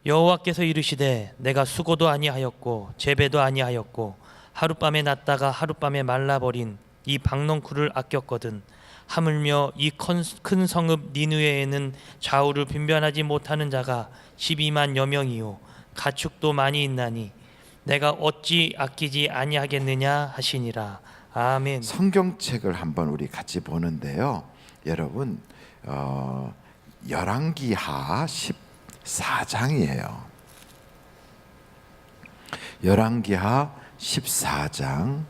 여호와께서 이르시되 내가 수고도 아니하였고 재배도 아니하였고 하룻밤에 났다가 하룻밤에 말라버린 이 박넝쿨을 아꼈거든. 하물며 이 큰 성읍 니느웨에는 좌우를 분별하지 못하는 자가 12만여 명이요 가축도 많이 있나니 내가 어찌 아끼지 아니하겠느냐 하시니라. 아멘. 성경책을 한번 우리 같이 보는데요, 여러분 열왕기하 14장이에요. 열왕기하 14장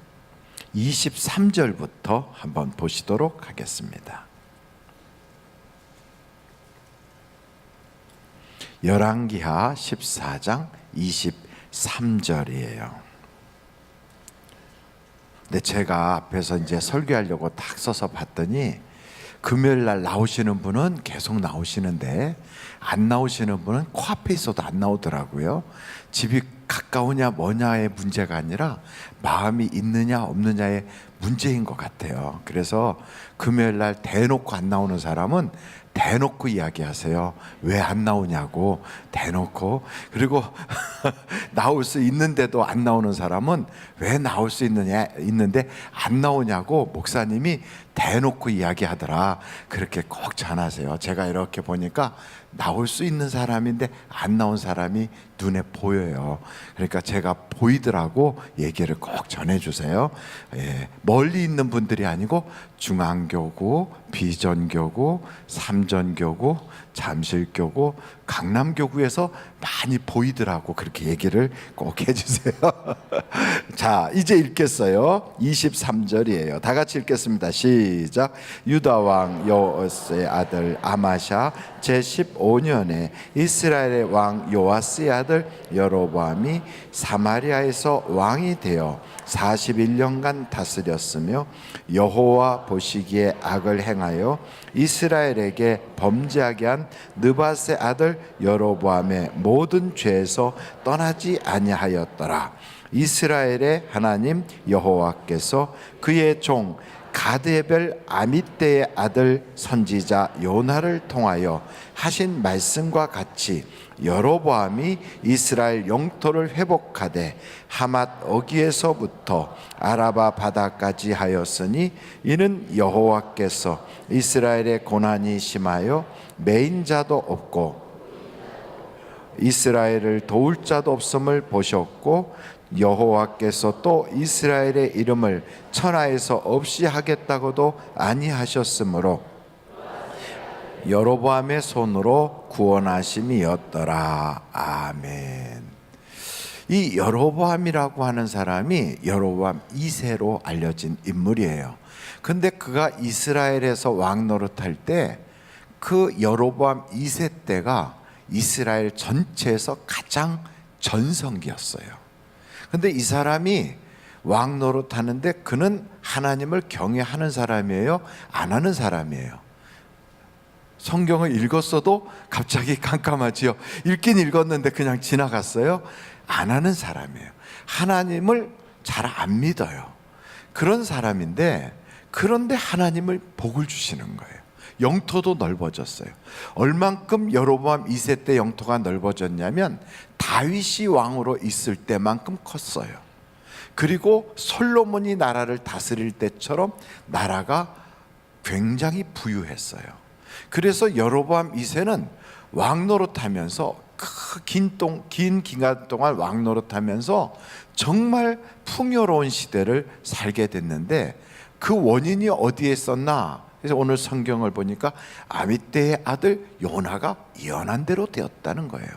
23절부터 한번 보시도록 하겠습니다. 열왕기하 14장 23절이에요. 근데 제가 앞에서 이제 설교하려고 딱 써서 봤더니 금요일 날 나오시는 분은 계속 나오시는데 안 나오시는 분은 코앞에 있어도 안 나오더라고요. 집이 가까우냐 뭐냐의 문제가 아니라 마음이 있느냐 없느냐의 문제인 것 같아요. 그래서 금요일 날 대놓고 안 나오는 사람은 대놓고 이야기하세요. 왜 안 나오냐고 대놓고. 그리고 나올 수 있는데도 안 나오는 사람은 왜 나올 수 있는데 안 나오냐고 목사님이 대놓고 이야기하더라. 그렇게 꼭 전하세요. 제가 이렇게 보니까 나올 수 있는 사람인데 안 나온 사람이 눈에 보여요. 그러니까 제가 보이더라고 얘기를 꼭 전해주세요. 멀리 있는 분들이 아니고 중앙교구, 비전교구, 삼전교구, 잠실교구, 강남교구에서 많이 보이더라고. 그렇게 얘기를 꼭 해주세요. 자, 이제 읽겠어요. 23절이에요. 다 같이 읽겠습니다. 시작. 유다왕 여호스의 아들 아마샤 제15년에 이스라엘의 왕 요아스의 아들 여로보암이 사마리아에서 왕이 되어 41년간 다스렸으며 여호와 보시기에 악을 행하여 이스라엘에게 범죄하게 한 느밧의 아들 여로보암의 모든 죄에서 떠나지 아니하였더라. 이스라엘의 하나님 여호와께서 그의 종 가드헤벨 아미떼의 아들 선지자 요나를 통하여 하신 말씀과 같이 여로보암이 이스라엘 영토를 회복하되 하맛 어귀에서부터 아라바 바다까지 하였으니 이는 여호와께서 이스라엘의 고난이 심하여 메인 자도 없고 이스라엘을 도울 자도 없음을 보셨고 여호와께서 또 이스라엘의 이름을 천하에서 없이 하겠다고도 아니하셨으므로 여로보암의 손으로 구원하심이었더라. 아멘. 이 여로보암이라고 하는 사람이 여로보암 2세로 알려진 인물이에요. 근데 그가 이스라엘에서 왕 노릇할 때 그 여로보암 2세 때가 이스라엘 전체에서 가장 전성기였어요. 근데 이 사람이 왕 노릇하는데 그는 하나님을 경외하는 사람이에요? 안 하는 사람이에요? 성경을 읽었어도 갑자기 깜깜하지요. 읽긴 읽었는데 그냥 지나갔어요? 안 하는 사람이에요. 하나님을 잘 안 믿어요. 그런 사람인데 그런데 하나님을 복을 주시는 거예요. 영토도 넓어졌어요. 얼만큼 여로보암 2세 때 영토가 넓어졌냐면 다윗이 왕으로 있을 때만큼 컸어요. 그리고 솔로몬이 나라를 다스릴 때처럼 나라가 굉장히 부유했어요. 그래서 여로보암 2세는 왕 노릇하면서 긴 기간 동안 왕 노릇하면서 정말 풍요로운 시대를 살게 됐는데 그 원인이 어디에 있었나? 그래서 오늘 성경을 보니까 아미떼의 아들 요나가 예언한 대로 되었다는 거예요.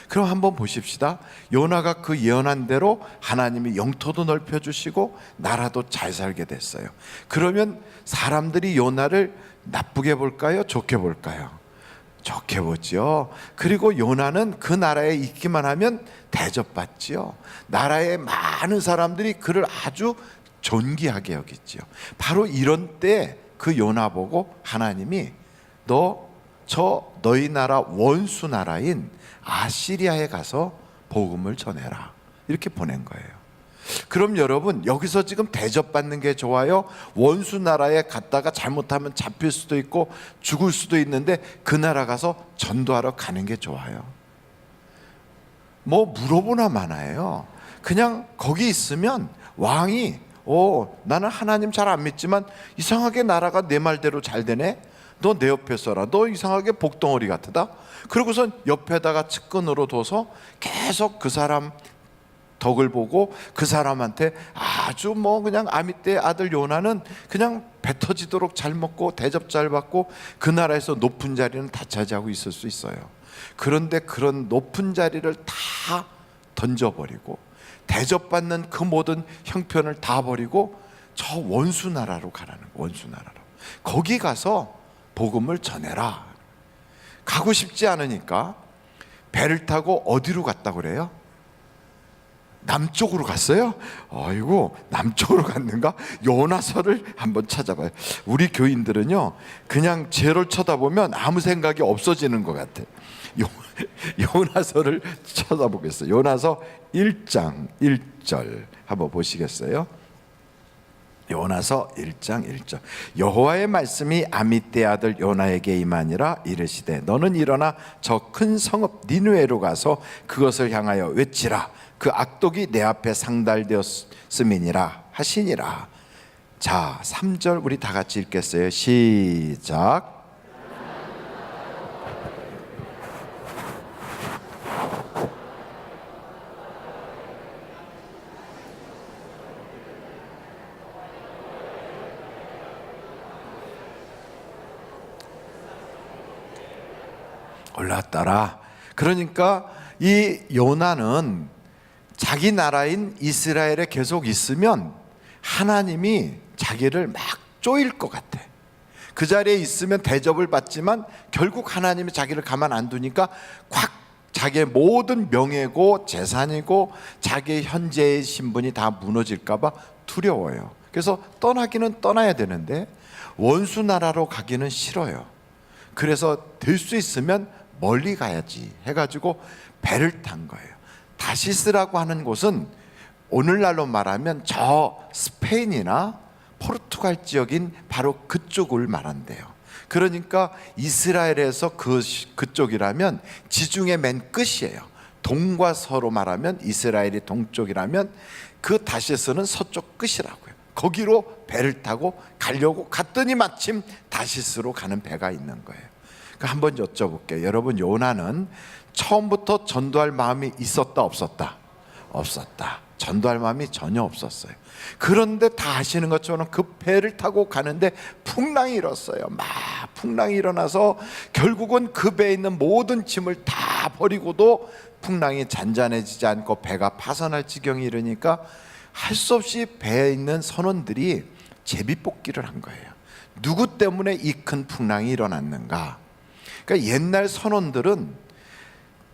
그럼 한번 보십시다. 요나가 그 예언한 대로 하나님이 영토도 넓혀주시고 나라도 잘 살게 됐어요. 그러면 사람들이 요나를 나쁘게 볼까요? 좋게 볼까요? 좋게 보죠. 그리고 요나는 그 나라에 있기만 하면 대접받지요. 나라의 많은 사람들이 그를 아주 존귀하게 여기지요. 바로 이런 때 그 요나 보고 하나님이 너희 나라 원수 나라인 아시리아에 가서 복음을 전해라 이렇게 보낸 거예요. 그럼 여러분 여기서 지금 대접받는 게 좋아요? 원수 나라에 갔다가 잘못하면 잡힐 수도 있고 죽을 수도 있는데 그 나라 가서 전도하러 가는 게 좋아요? 뭐 물어보나 마나예요. 그냥 거기 있으면 왕이 나는 하나님 잘 안 믿지만 이상하게 나라가 내 말대로 잘 되네. 너 내 옆에 서라. 너 이상하게 복덩어리 같다. 그러고선 옆에다가 측근으로 둬서 계속 그 사람 덕을 보고 그 사람한테 아주 뭐 그냥 아미떼 아들 요나는 그냥 배 터지도록 잘 먹고 대접 잘 받고 그 나라에서 높은 자리는 다 차지하고 있을 수 있어요. 그런데 그런 높은 자리를 다 던져버리고 대접받는 그 모든 형편을 다 버리고 저 원수 나라로 가라는 거예요. 원수 나라로. 거기 가서 복음을 전해라. 가고 싶지 않으니까 배를 타고 어디로 갔다 그래요? 남쪽으로 갔어요? 아이고, 남쪽으로 갔는가? 요나서를 한번 찾아봐요. 우리 교인들은요, 그냥 죄를 쳐다보면 아무 생각이 없어지는 것 같아. 요나서를 찾아보겠어요. 요나서 1장 1절 한번 보시겠어요? 요나서 1장 1절. 여호와의 말씀이 아미떼 아들 요나에게 임하니라. 이르시되 너는 일어나 저 큰 성읍 니느웨로 가서 그것을 향하여 외치라. 그 악독이 내 앞에 상달되었음이니라 하시니라. 자, 3절 우리 다 같이 읽겠어요. 시작. 올라왔더라. 그러니까 이 요나는 자기 나라인 이스라엘에 계속 있으면 하나님이 자기를 막 쪼일 것 같아. 그 자리에 있으면 대접을 받지만 결국 하나님이 자기를 가만 안 두니까 콱 자기의 모든 명예고 재산이고 자기의 현재의 신분이 다 무너질까 봐 두려워요. 그래서 떠나기는 떠나야 되는데 원수 나라로 가기는 싫어요. 그래서 될 수 있으면 멀리 가야지 해가지고 배를 탄 거예요. 다시스라고 하는 곳은 오늘날로 말하면 저 스페인이나 포르투갈 지역인 바로 그쪽을 말한대요. 그러니까 이스라엘에서 그쪽이라면 지중해 맨 끝이에요. 동과 서로 말하면 이스라엘이 동쪽이라면 그 다시스는 서쪽 끝이라고요. 거기로 배를 타고 가려고 갔더니 마침 다시스로 가는 배가 있는 거예요. 한번 여쭤볼게요. 여러분, 요나는 처음부터 전도할 마음이 있었다 없었다? 없었다. 전도할 마음이 전혀 없었어요. 그런데 다 아시는 것처럼 그 배를 타고 가는데 풍랑이 일었어요. 막 풍랑이 일어나서 결국은 그 배에 있는 모든 짐을 다 버리고도 풍랑이 잔잔해지지 않고 배가 파선할 지경이 이르니까 할 수 없이 배에 있는 선원들이 제비뽑기를 한 거예요. 누구 때문에 이 큰 풍랑이 일어났는가? 그러니까 옛날 선원들은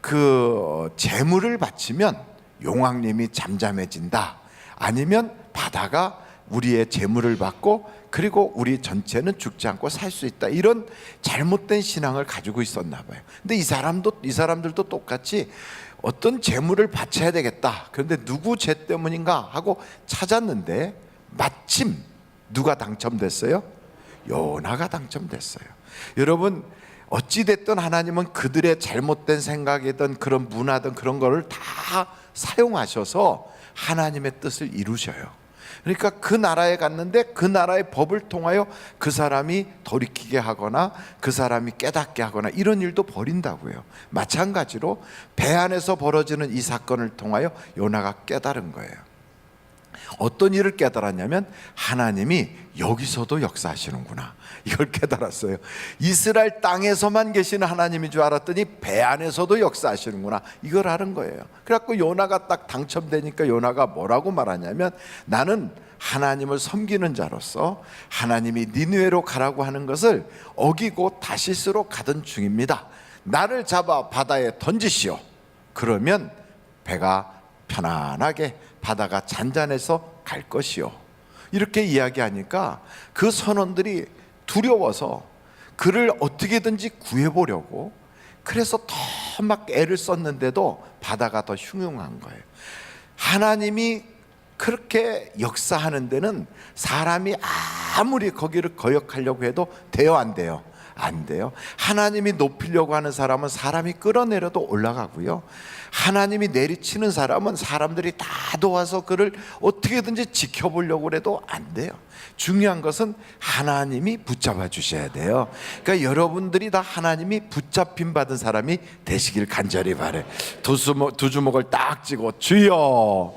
그 재물을 바치면 용왕님이 잠잠해진다, 아니면 바다가 우리의 재물을 받고 그리고 우리 전체는 죽지 않고 살 수 있다, 이런 잘못된 신앙을 가지고 있었나 봐요. 근데 이 사람들도 똑같이 어떤 재물을 바쳐야 되겠다. 그런데 누구 죄 때문인가 하고 찾았는데 마침 누가 당첨됐어요? 요나가 당첨됐어요. 여러분, 어찌됐든 하나님은 그들의 잘못된 생각이든 그런 문화든 그런 거를 다 사용하셔서 하나님의 뜻을 이루셔요. 그러니까 그 나라에 갔는데 그 나라의 법을 통하여 그 사람이 돌이키게 하거나 그 사람이 깨닫게 하거나 이런 일도 벌인다고요. 마찬가지로 배 안에서 벌어지는 이 사건을 통하여 요나가 깨달은 거예요. 어떤 일을 깨달았냐면 하나님이 여기서도 역사하시는구나, 이걸 깨달았어요. 이스라엘 땅에서만 계시는 하나님인 줄 알았더니 배 안에서도 역사하시는구나, 이걸 아는 거예요. 그래갖고 요나가 딱 당첨되니까 요나가 뭐라고 말하냐면, 나는 하나님을 섬기는 자로서 하나님이 니느웨로 가라고 하는 것을 어기고 다시스로 가던 중입니다. 나를 잡아 바다에 던지시오. 그러면 배가 편안하게 바다가 잔잔해서 갈 것이요. 이렇게 이야기하니까 그 선원들이 두려워서 그를 어떻게든지 구해보려고, 그래서 더 막 애를 썼는데도 바다가 더 흉흉한 거예요. 하나님이 그렇게 역사하는 데는 사람이 아무리 거기를 거역하려고 해도 돼요, 안 돼요? 안 돼요. 하나님이 높이려고 하는 사람은 사람이 끌어내려도 올라가고요, 하나님이 내리치는 사람은 사람들이 다 도와서 그를 어떻게든지 지켜보려고 해도 안 돼요. 중요한 것은 하나님이 붙잡아 주셔야 돼요. 그러니까 여러분들이 다 하나님이 붙잡힘 받은 사람이 되시길 간절히 바래. 두 주먹을 딱 쥐고 주여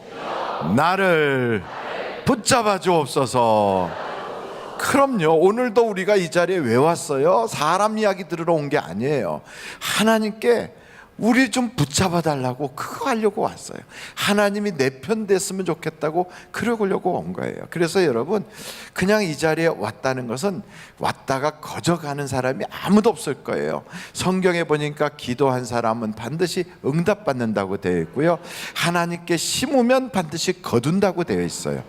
나를 붙잡아 주옵소서. 그럼요. 오늘도 우리가 이 자리에 왜 왔어요? 사람 이야기 들으러 온 게 아니에요. 하나님께 우리 좀 붙잡아 달라고, 그거 하려고 왔어요. 하나님이 내 편 됐으면 좋겠다고 그러려고 온 거예요. 그래서 여러분, 그냥 이 자리에 왔다는 것은 왔다가 거저가는 사람이 아무도 없을 거예요. 성경에 보니까 기도한 사람은 반드시 응답받는다고 되어 있고요, 하나님께 심으면 반드시 거둔다고 되어 있어요.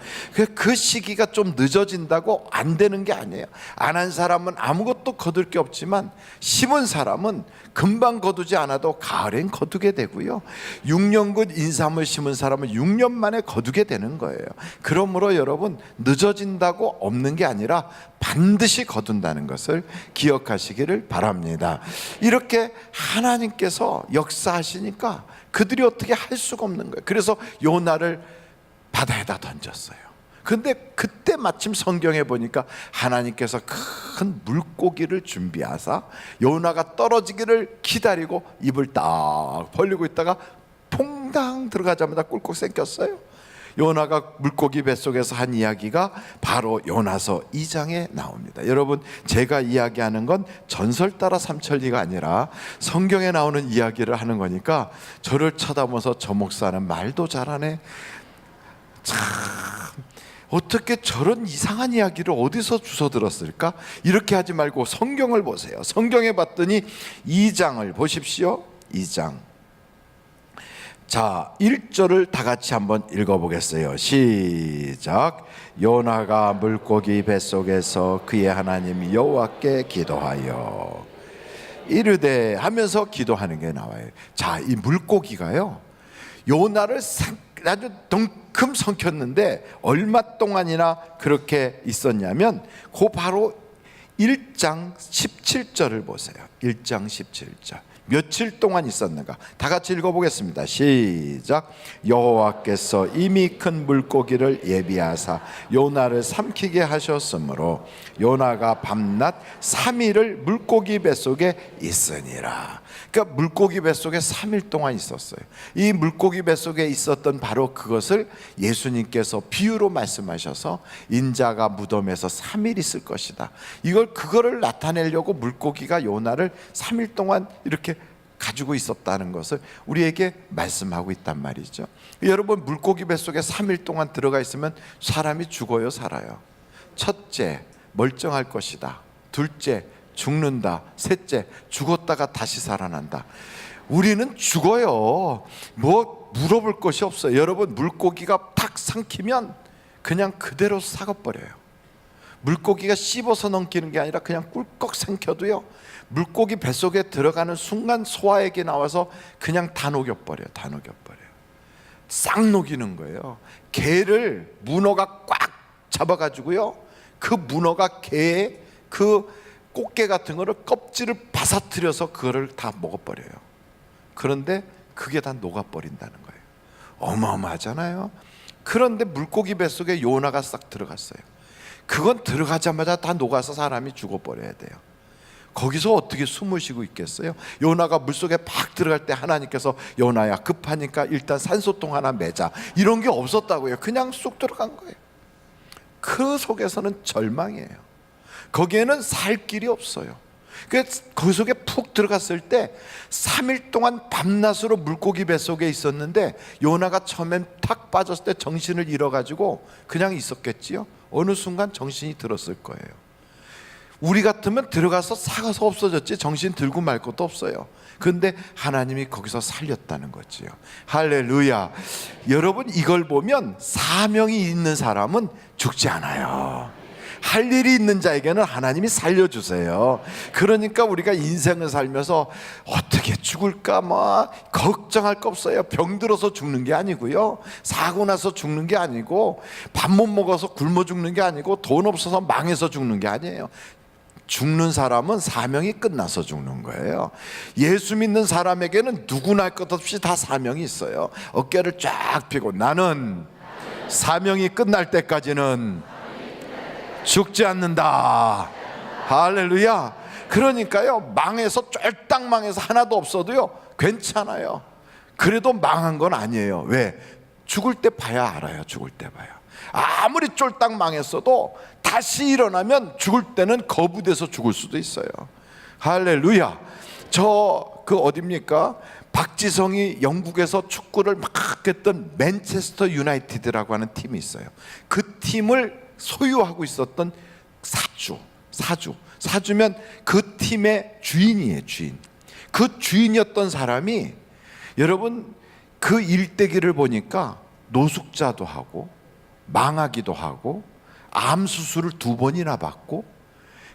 그 시기가 좀 늦어진다고 안 되는 게 아니에요. 안 한 사람은 아무것도 거둘 게 없지만 심은 사람은 금방 거두지 않아도 가을엔 거두게 되고요, 6년근 인삼을 심은 사람은 6년 만에 거두게 되는 거예요. 그러므로 여러분, 늦어진다고 없는 게 아니라 반드시 거둔다는 것을 기억하시기를 바랍니다. 이렇게 하나님께서 역사하시니까 그들이 어떻게 할 수가 없는 거예요. 그래서 요나를 바다에다 던졌어요. 근데 그때 마침 성경에 보니까 하나님께서 큰 물고기를 준비하사 요나가 떨어지기를 기다리고 입을 딱 벌리고 있다가 퐁당 들어가자마자 꿀꺽 생겼어요. 요나가 물고기 뱃속에서 한 이야기가 바로 요나서 2장에 나옵니다. 여러분, 제가 이야기하는 건 전설 따라 삼천리가 아니라 성경에 나오는 이야기를 하는 거니까 저를 쳐다보면서 저 목사는 말도 잘하네, 참 어떻게 저런 이상한 이야기를 어디서 주워 들었을까? 이렇게 하지 말고 성경을 보세요. 성경에 봤더니 2장을 보십시오. 2장. 자, 1절을 다 같이 한번 읽어보겠어요. 시작. 요나가 물고기 뱃속에서 그의 하나님 여호와께 기도하여 이르되 하면서 기도하는 게 나와요. 자, 이 물고기가요, 요나를 아주 덩큼 삼켰는데 얼마 동안이나 그렇게 있었냐면 그 바로 1장 17절을 보세요. 1장 17절. 며칠 동안 있었는가? 다 같이 읽어보겠습니다. 시작. 여호와께서 이미 큰 물고기를 예비하사 요나를 삼키게 하셨으므로 요나가 밤낮 3일을 물고기 뱃속에 있으니라. 그러니까 물고기 뱃속에 3일 동안 있었어요. 이 물고기 뱃속에 있었던 바로 그것을 예수님께서 비유로 말씀하셔서 인자가 무덤에서 3일 있을 것이다, 그거를 나타내려고 물고기가 요나를 3일 동안 이렇게 가지고 있었다는 것을 우리에게 말씀하고 있단 말이죠. 여러분, 물고기 뱃속에 3일 동안 들어가 있으면 사람이 죽어요, 살아요? 첫째, 멀쩡할 것이다. 둘째, 죽는다. 셋째, 죽었다가 다시 살아난다. 우리는 죽어요. 뭐 물어볼 것이 없어요. 여러분, 물고기가 탁 삼키면 그냥 그대로 삭아버려요. 물고기가 씹어서 넘기는 게 아니라 그냥 꿀꺽 삼켜도요, 물고기 뱃속에 들어가는 순간 소화액이 나와서 그냥 다 녹여버려요. 다 녹여버려요. 싹 녹이는 거예요. 개를 문어가 꽉 잡아가지고요, 그 문어가 개의 그 꽃게 같은 거를 껍질을 바사뜨려서 그거를 다 먹어버려요. 그런데 그게 다 녹아버린다는 거예요. 어마어마하잖아요. 그런데 물고기 뱃속에 요나가 싹 들어갔어요. 그건 들어가자마자 다 녹아서 사람이 죽어버려야 돼요. 거기서 어떻게 숨을 쉬고 있겠어요? 요나가 물속에 팍 들어갈 때 하나님께서 요나야 급하니까 일단 산소통 하나 매자, 이런 게 없었다고요. 그냥 쑥 들어간 거예요. 그 속에서는 절망이에요. 거기에는 살 길이 없어요. 그 속에 푹 들어갔을 때 3일 동안 밤낮으로 물고기 뱃속에 있었는데 요나가 처음엔 탁 빠졌을 때 정신을 잃어가지고 그냥 있었겠지요. 어느 순간 정신이 들었을 거예요. 우리 같으면 들어가서 사가서 없어졌지 정신 들고 말 것도 없어요. 그런데 하나님이 거기서 살렸다는 거지요. 할렐루야. 여러분, 이걸 보면 사명이 있는 사람은 죽지 않아요. 할 일이 있는 자에게는 하나님이 살려주세요. 그러니까 우리가 인생을 살면서 어떻게 죽을까 뭐 걱정할 거 없어요. 병 들어서 죽는 게 아니고요, 사고 나서 죽는 게 아니고, 밥 못 먹어서 굶어 죽는 게 아니고, 돈 없어서 망해서 죽는 게 아니에요. 죽는 사람은 사명이 끝나서 죽는 거예요. 예수 믿는 사람에게는 누구나 할 것 없이 다 사명이 있어요. 어깨를 쫙 펴고 나는 사명이 끝날 때까지는 죽지 않는다. 할렐루야. 그러니까요, 망해서 쫄딱 망해서 하나도 없어도요 괜찮아요. 그래도 망한 건 아니에요. 왜? 죽을 때 봐야 알아요. 죽을 때 봐요. 아무리 쫄딱 망했어도 다시 일어나면 죽을 때는 거부돼서 죽을 수도 있어요. 할렐루야. 그 어딥니까? 박지성이 영국에서 축구를 막 했던 맨체스터 유나이티드라고 하는 팀이 있어요. 그 팀을 소유하고 있었던 사주면 그 팀의 주인이에요. 주인. 그 주인이었던 사람이, 여러분, 그 일대기를 보니까 노숙자도 하고 망하기도 하고 암 수술을 2번이나 받고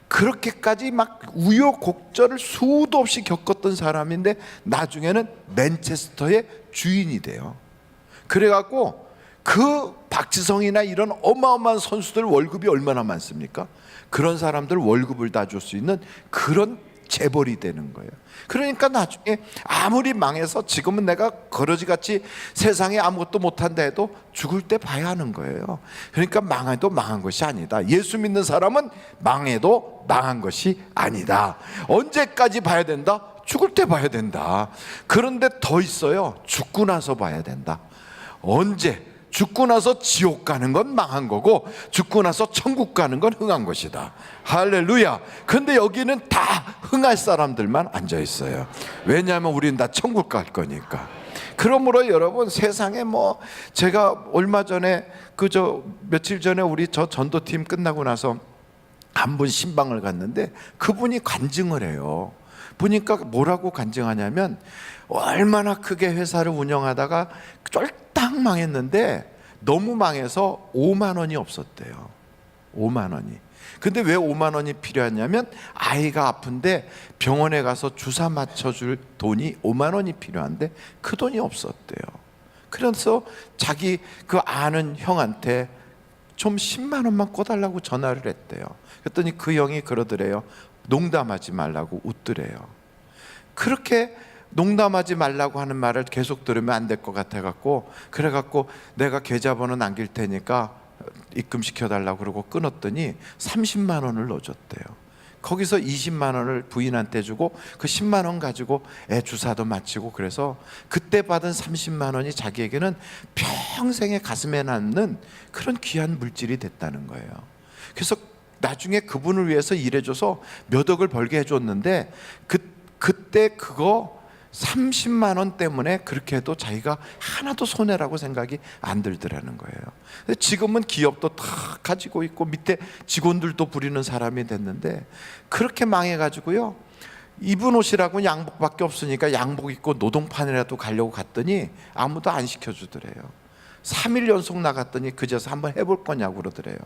그렇게까지 막 우여곡절을 수도 없이 겪었던 사람인데 나중에는 맨체스터의 주인이 돼요. 그래갖고 그 박지성이나 이런 어마어마한 선수들 월급이 얼마나 많습니까? 그런 사람들 월급을 다 줄 수 있는 그런 재벌이 되는 거예요. 그러니까 나중에 아무리 망해서 지금은 내가 거러지같이 세상에 아무것도 못한다 해도 죽을 때 봐야 하는 거예요. 그러니까 망해도 망한 것이 아니다. 예수 믿는 사람은 망해도 망한 것이 아니다. 언제까지 봐야 된다? 죽을 때 봐야 된다. 그런데 더 있어요. 죽고 나서 봐야 된다. 언제? 죽고 나서 지옥 가는 건 망한 거고 죽고 나서 천국 가는 건 흥한 것이다. 할렐루야. 근데 여기는 다 흥할 사람들만 앉아 있어요. 왜냐하면 우리는 다 천국 갈 거니까. 그러므로 여러분, 세상에 제가 얼마 전에 며칠 전에 우리 전도팀 끝나고 나서 한 분 신방을 갔는데 그분이 간증을 해요. 보니까 뭐라고 간증하냐면 얼마나 크게 회사를 운영하다가 쫄딱 망했는데 너무 망해서 5만 원이 없었대요. 5만 원이. 근데 왜 5만 원이 필요하냐면 아이가 아픈데 병원에 가서 주사 맞춰줄 돈이 5만 원이 필요한데 그 돈이 없었대요. 그래서 자기 그 아는 형한테 좀 10만 원만 꿔달라고 전화를 했대요. 그랬더니 그 형이 그러더래요. 농담하지 말라고 웃더래요. 그렇게 농담하지 말라고 하는 말을 계속 들으면 안 될 것 같아갖고 그래갖고 내가 계좌번호 남길 테니까 입금시켜달라고 그러고 끊었더니 30만 원을 넣어줬대요. 거기서 20만 원을 부인한테 주고 그 10만 원 가지고 애 주사도 마치고 그래서 그때 받은 30만 원이 자기에게는 평생에 가슴에 남는 그런 귀한 물질이 됐다는 거예요. 그래서 나중에 그분을 위해서 일해줘서 몇 억을 벌게 해줬는데 그때 그거 30만 원 때문에 그렇게 해도 자기가 하나도 손해라고 생각이 안 들더라는 거예요. 지금은 기업도 다 가지고 있고 밑에 직원들도 부리는 사람이 됐는데 그렇게 망해가지고요, 입은 옷이라고 양복밖에 없으니까 양복 입고 노동판이라도 가려고 갔더니 아무도 안 시켜주더래요. 3일 연속 나갔더니 그제서 한번 해볼 거냐고 그러더래요.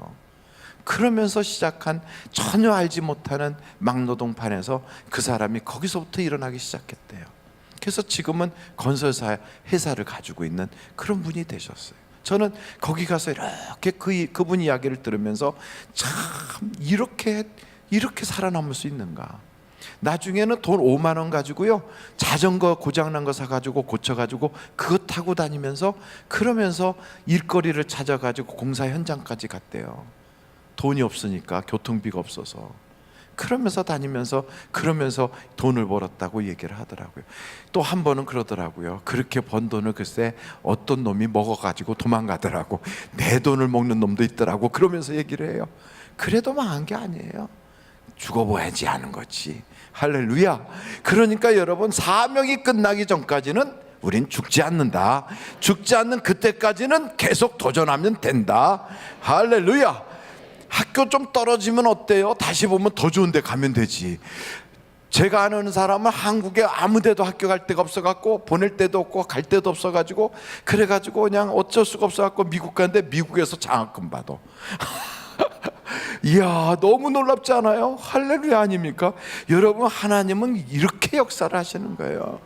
그러면서 시작한 전혀 알지 못하는 막노동판에서 그 사람이 거기서부터 일어나기 시작했대요. 그래서 지금은 건설사 회사를 가지고 있는 그런 분이 되셨어요. 저는 거기 가서 이렇게 그분 이야기를 들으면서 참 이렇게 살아남을 수 있는가. 나중에는 돈 5만 원 가지고요 자전거 고장난 거 사가지고 고쳐가지고 그거 타고 다니면서 그러면서 일거리를 찾아가지고 공사 현장까지 갔대요. 돈이 없으니까, 교통비가 없어서. 그러면서 다니면서 그러면서 돈을 벌었다고 얘기를 하더라고요. 또 한 번은 그러더라고요. 그렇게 번 돈을 글쎄 어떤 놈이 먹어가지고 도망가더라고. 내 돈을 먹는 놈도 있더라고. 그러면서 얘기를 해요. 그래도 망한 게 아니에요. 죽어봐야지 하는 거지. 할렐루야. 그러니까 여러분, 사명이 끝나기 전까지는 우린 죽지 않는다. 죽지 않는 그때까지는 계속 도전하면 된다. 할렐루야. 학교 좀 떨어지면 어때요? 다시 보면 더 좋은 데 가면 되지. 제가 아는 사람은 한국에 아무 데도 학교 갈 데가 없어갖고 보낼 데도 없고 갈 데도 없어가지고 그래가지고 그냥 어쩔 수가 없어갖고 미국 가는데 미국에서 장학금 받아. 이야, 너무 놀랍지 않아요? 할렐루야 아닙니까? 여러분, 하나님은 이렇게 역사를 하시는 거예요.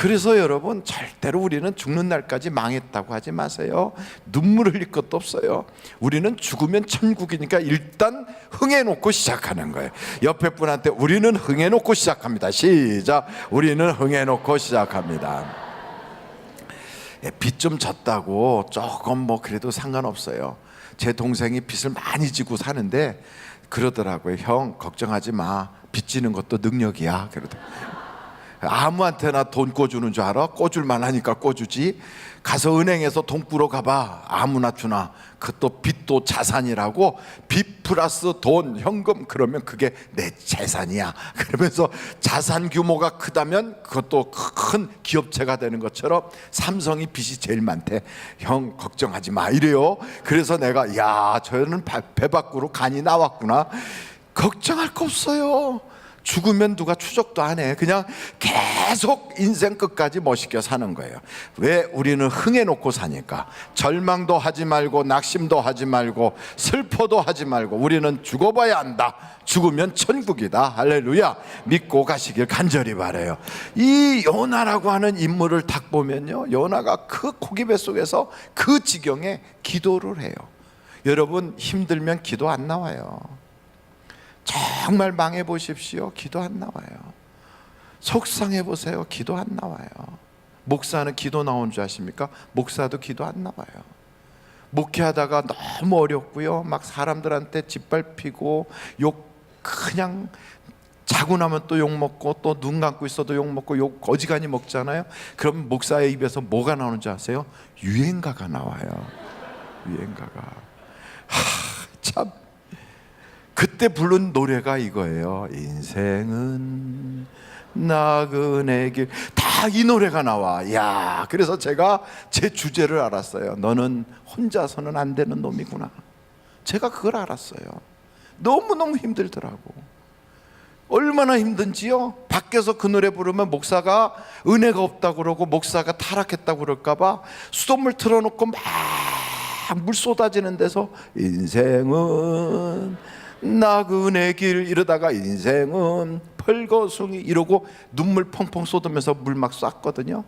그래서 여러분, 절대로 우리는 죽는 날까지 망했다고 하지 마세요. 눈물 흘릴 것도 없어요. 우리는 죽으면 천국이니까 일단 흥해놓고 시작하는 거예요. 옆에 분한테 우리는 흥해놓고 시작합니다. 시작. 우리는 흥해놓고 시작합니다. 빚 좀 졌다고 조금 뭐 그래도 상관없어요. 제 동생이 빚을 많이 지고 사는데 그러더라고요. 형, 걱정하지 마. 빚 지는 것도 능력이야. 그러더라고요. 아무한테나 돈 꿔주는 줄 알아? 꿔줄만 하니까 꿔주지. 가서 은행에서 돈 꾸러 가봐. 아무나 주나. 그것도 빚도 자산이라고. 빚 플러스 돈, 현금, 그러면 그게 내 재산이야. 그러면서 자산 규모가 크다면 그것도 큰 기업체가 되는 것처럼 삼성이 빚이 제일 많대. 형, 걱정하지 마 이래요. 그래서 내가 야, 저는 배 밖으로 간이 나왔구나. 걱정할 거 없어요. 죽으면 누가 추적도 안 해. 그냥 계속 인생 끝까지 멋있게 사는 거예요. 왜? 우리는 흥해놓고 사니까. 절망도 하지 말고 낙심도 하지 말고 슬퍼도 하지 말고 우리는 죽어봐야 한다. 죽으면 천국이다. 할렐루야. 믿고 가시길 간절히 바라요. 이 요나라고 하는 인물을 딱 보면요, 요나가 그 고기배 속에서 그 지경에 기도를 해요. 여러분, 힘들면 기도 안 나와요. 정말 망해 보십시오. 기도 안 나와요. 속상해 보세요. 기도 안 나와요. 목사는 기도 나온 줄 아십니까? 목사도 기도 안 나와요. 목회하다가 너무 어렵고요, 막 사람들한테 짓밟히고 욕, 그냥 자고 나면 또 욕 먹고 또 눈 감고 있어도 욕 먹고 욕 어지간히 먹잖아요. 그럼 목사의 입에서 뭐가 나오는 줄 아세요? 유행가가 나와요. 유행가가. 참, 그때 부른 노래가 이거예요. 인생은 나그네 길. 다 이 노래가 나와. 야, 그래서 제가 제 주제를 알았어요. 너는 혼자서는 안 되는 놈이구나. 제가 그걸 알았어요. 너무너무 힘들더라고. 얼마나 힘든지요. 밖에서 그 노래 부르면 목사가 은혜가 없다고 그러고 목사가 타락했다고 그럴까 봐 수돗물 틀어놓고 막 물 쏟아지는 데서 인생은 나그네 길 이러다가 인생은 펄거숭이 이러고 눈물 펑펑 쏟으면서 물 막 쐈거든요.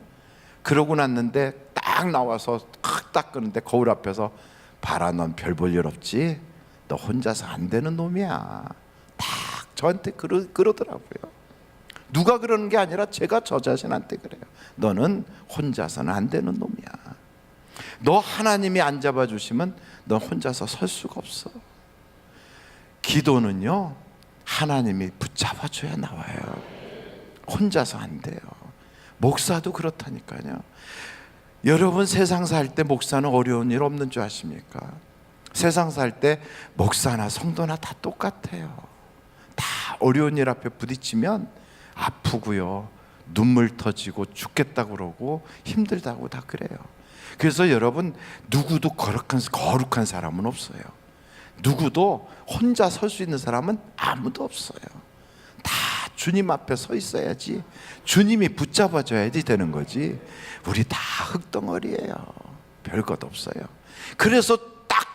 그러고 났는데 딱 나와서 탁 닦는데 거울 앞에서 봐라, 넌 별 볼 일 없지? 너 혼자서 안 되는 놈이야. 딱 저한테 그러더라고요. 누가 그러는 게 아니라 제가 저 자신한테 그래요. 너는 혼자서는 안 되는 놈이야. 너 하나님이 안 잡아주시면 너 혼자서 설 수가 없어. 기도는요, 하나님이 붙잡아줘야 나와요. 혼자서 안 돼요. 목사도 그렇다니까요. 여러분, 세상 살 때 목사는 어려운 일 없는 줄 아십니까? 세상 살 때 목사나 성도나 다 똑같아요. 다 어려운 일 앞에 부딪히면 아프고요, 눈물 터지고 죽겠다고 그러고 힘들다고 다 그래요. 그래서 여러분, 누구도 거룩한 사람은 없어요. 누구도 혼자 설 수 있는 사람은 아무도 없어요. 다 주님 앞에 서 있어야지, 주님이 붙잡아줘야지 되는 거지. 우리 다 흙덩어리예요. 별것 없어요. 그래서 딱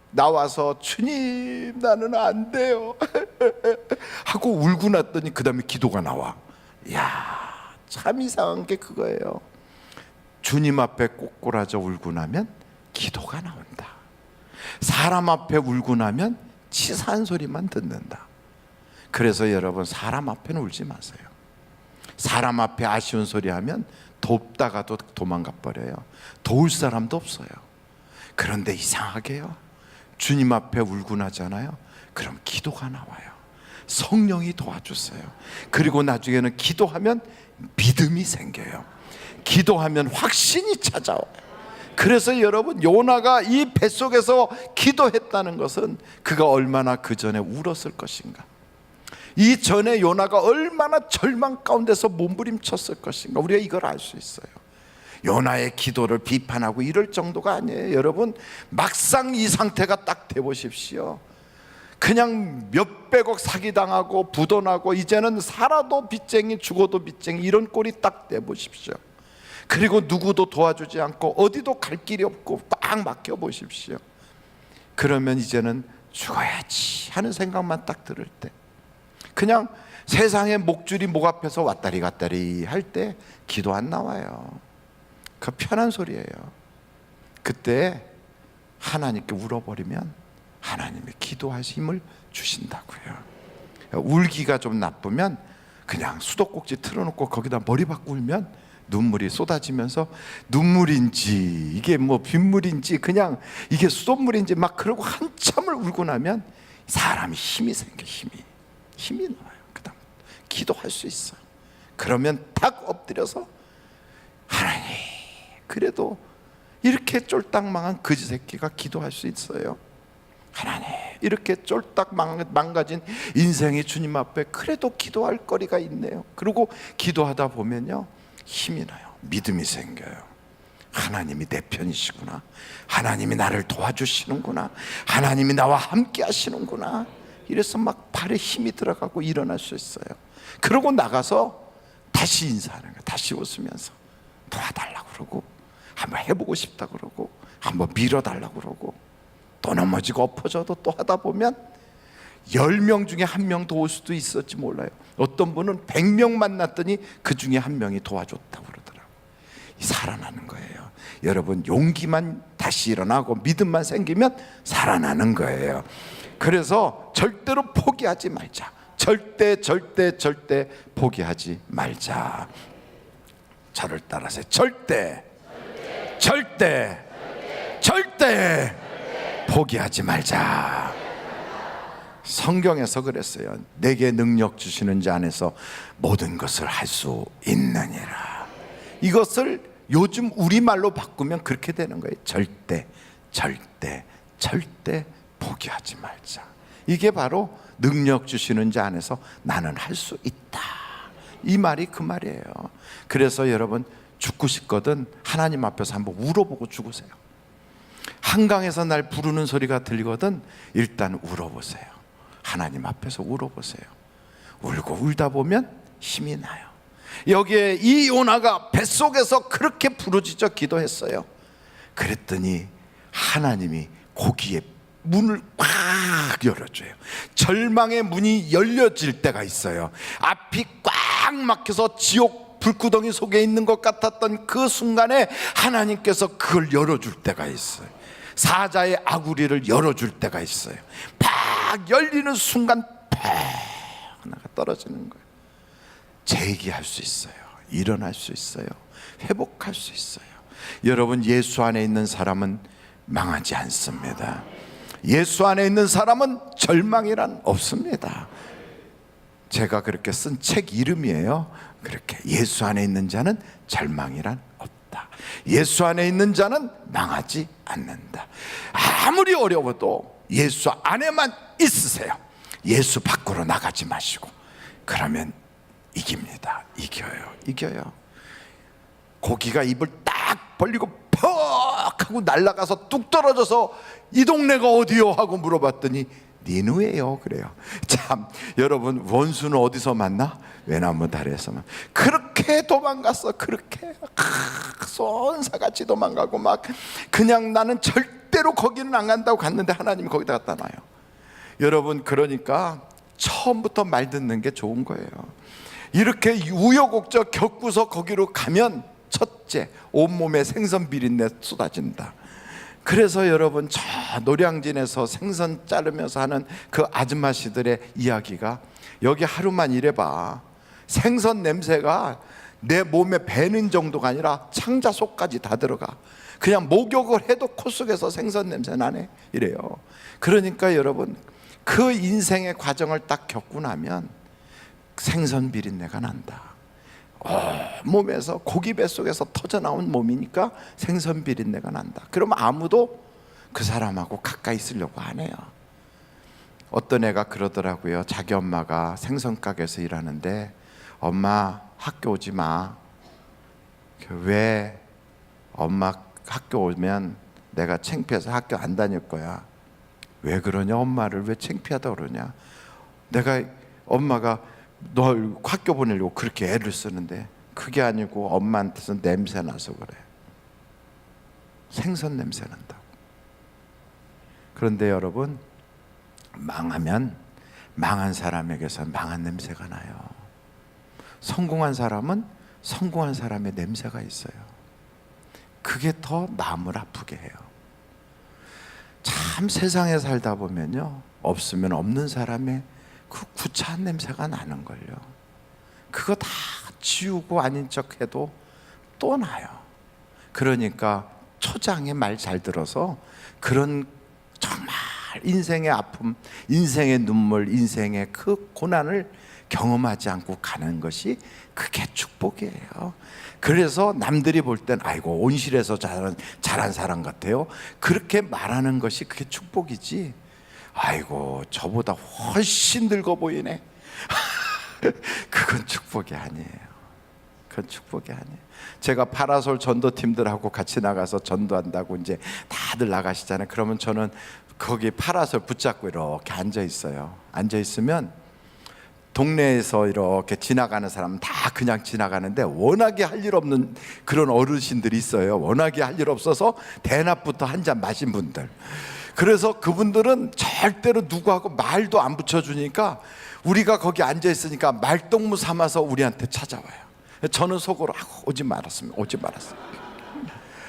나와서 주님 나는 안 돼요 하고 울고 났더니 그 다음에 기도가 나와. 이야, 참 이상한 게 그거예요. 주님 앞에 꼬꾸라져 울고 나면 기도가 나온다. 사람 앞에 울고 나면 치사한 소리만 듣는다. 그래서 여러분, 사람 앞에는 울지 마세요. 사람 앞에 아쉬운 소리 하면 돕다가도 도망가 버려요. 도울 사람도 없어요. 그런데 이상하게요, 주님 앞에 울고 나잖아요. 그럼 기도가 나와요. 성령이 도와주세요. 그리고 나중에는 기도하면 믿음이 생겨요. 기도하면 확신이 찾아와요. 그래서 여러분, 요나가 이 뱃속에서 기도했다는 것은 그가 얼마나 그 전에 울었을 것인가, 이 전에 요나가 얼마나 절망 가운데서 몸부림쳤을 것인가, 우리가 이걸 알 수 있어요. 요나의 기도를 비판하고 이럴 정도가 아니에요. 여러분, 막상 이 상태가 딱 돼 보십시오. 그냥 몇백억 사기당하고 부도나고 이제는 살아도 빚쟁이 죽어도 빚쟁이 이런 꼴이 딱 돼 보십시오. 그리고 누구도 도와주지 않고 어디도 갈 길이 없고 딱 맡겨 보십시오. 그러면 이제는 죽어야지 하는 생각만 딱 들을 때, 그냥 세상의 목줄이 목 앞에서 왔다리 갔다리 할 때 기도 안 나와요. 그 편한 소리예요. 그때 하나님께 울어버리면 하나님이 기도할 힘을 주신다고요. 울기가 좀 나쁘면 그냥 수도꼭지 틀어놓고 거기다 머리 박고 울면 눈물이 쏟아지면서 눈물인지 이게 뭐 빗물인지 그냥 이게 수돗물인지 막 그러고 한참을 울고 나면 사람이 힘이 생겨. 힘이 나와요. 그다음 기도할 수 있어요. 그러면 탁 엎드려서 하나님, 그래도 이렇게 쫄딱 망한 거지 새끼가 기도할 수 있어요. 하나님, 이렇게 쫄딱 망가진 인생이 주님 앞에 그래도 기도할 거리가 있네요. 그리고 기도하다 보면요 힘이 나요. 믿음이 생겨요. 하나님이 내 편이시구나. 하나님이 나를 도와주시는구나. 하나님이 나와 함께 하시는구나. 이래서 막 발에 힘이 들어가고 일어날 수 있어요. 그러고 나가서 다시 인사하는 거예요. 다시 웃으면서 도와달라고 그러고, 한번 해보고 싶다 그러고, 한번 밀어달라고 그러고, 또 넘어지고 엎어져도 또 하다 보면 10명 중에 1명 도울 수도 있을지 몰라요. 어떤 분은 100명 만났더니 그 중에 1명이 도와줬다고 그러더라고요. 살아나는 거예요. 여러분, 용기만 다시 일어나고 믿음만 생기면 살아나는 거예요. 그래서 절대로 포기하지 말자. 절대 포기하지 말자. 저를 따라서 절대 포기하지 말자. 성경에서 그랬어요. 내게 능력 주시는 자 안에서 모든 것을 할 수 있느니라. 이것을 요즘 우리말로 바꾸면 그렇게 되는 거예요. 절대 포기하지 말자. 이게 바로 능력 주시는 자 안에서 나는 할 수 있다. 이 말이 그 말이에요. 그래서 여러분, 죽고 싶거든 하나님 앞에서 한번 울어보고 죽으세요. 한강에서 날 부르는 소리가 들리거든 일단 울어보세요. 하나님 앞에서 울어보세요. 울고 울다 보면 힘이 나요. 여기에 이 요나가 뱃속에서 그렇게 부르짖어 기도했어요. 그랬더니 하나님이 고기의 문을 꽉 열어줘요. 절망의 문이 열려질 때가 있어요. 앞이 꽉 막혀서 지옥 불구덩이 속에 있는 것 같았던 그 순간에 하나님께서 그걸 열어줄 때가 있어요. 사자의 아구리를 열어줄 때가 있어요. 팍 열리는 순간 팍 하나가 떨어지는 거예요. 재기할 수 있어요. 일어날 수 있어요. 회복할 수 있어요. 여러분, 예수 안에 있는 사람은 망하지 않습니다. 예수 안에 있는 사람은 절망이란 없습니다. 제가 그렇게 쓴 책 이름이에요. 그렇게 예수 안에 있는 자는 절망이란 없다. 예수 안에 있는 자는 망하지 않는다. 아무리 어려워도 예수 안에만 있으세요. 예수 밖으로 나가지 마시고. 그러면 이깁니다. 이겨요. 고기가 입을 딱 벌리고 퍽 하고 날아가서 뚝 떨어져서 이 동네가 어디요? 하고 물어봤더니 니누에요. 그래요. 참, 여러분, 원수는 어디서 만나? 외나무 다리에서 만. 그렇게 도망갔어. 그렇게 손사같이 도망가고 막 그냥 나는 절대로 거기는 안 간다고 갔는데 하나님이 거기다 갖다 놔요. 여러분, 그러니까 처음부터 말 듣는 게 좋은 거예요. 이렇게 우여곡절 겪고서 거기로 가면 첫째, 온몸에 생선 비린내 쏟아진다. 그래서 여러분, 저 노량진에서 생선 자르면서 하는 그 아줌마씨들의 이야기가, 여기 하루만 일해봐, 생선 냄새가 내 몸에 배는 정도가 아니라 창자 속까지 다 들어가. 그냥 목욕을 해도 코 속에서 생선 냄새 나네, 이래요. 그러니까 여러분, 그 인생의 과정을 딱 겪고 나면 생선 비린내가 난다. 몸에서 고기 뱃속에서 터져나온 몸이니까 생선 비린내가 난다. 그러면 아무도 그 사람하고 가까이 있으려고 안 해요. 어떤 애가 그러더라고요. 자기 엄마가 생선 가게에서 일하는데, 엄마 학교 오지 마. 왜? 엄마 학교 오면 내가 창피해서 학교 안 다닐 거야. 왜 그러냐? 엄마를 왜 창피하다 그러냐? 내가 엄마가 널 학교 보내려고 그렇게 애를 쓰는데, 그게 아니고 엄마한테서 냄새 나서 그래. 생선 냄새 난다고. 그런데 여러분, 망하면 망한 사람에게서 망한 냄새가 나요. 성공한 사람은 성공한 사람의 냄새가 있어요. 그게 더 마음을 아프게 해요. 참 세상에 살다 보면요, 없으면 없는 사람의 그 구차한 냄새가 나는 걸요. 그거 다 지우고 아닌 척 해도 또 나요. 그러니까 초장에 말 잘 들어서 그런 정말 인생의 아픔, 인생의 눈물, 인생의 그 고난을 경험하지 않고 가는 것이 그게 축복이에요. 그래서 남들이 볼 땐 아이고 온실에서 자란 사람 같아요, 그렇게 말하는 것이 그게 축복이지, 아이고 저보다 훨씬 늙어 보이네 그건 축복이 아니에요. 그건 축복이 아니에요. 제가 파라솔 전도팀들하고 같이 나가서 전도한다고 이제 다들 나가시잖아요. 그러면 저는 거기 파라솔 붙잡고 이렇게 앉아 있어요. 앉아 있으면 동네에서 이렇게 지나가는 사람은 다 그냥 지나가는데 워낙에 할 일 없는 그런 어르신들이 있어요. 워낙에 할 일 없어서 대낮부터 한 잔 마신 분들. 그래서 그분들은 절대로 누구하고 말도 안 붙여주니까 우리가 거기 앉아 있으니까 말동무 삼아서 우리한테 찾아와요. 저는 속으로 오지 말았으면.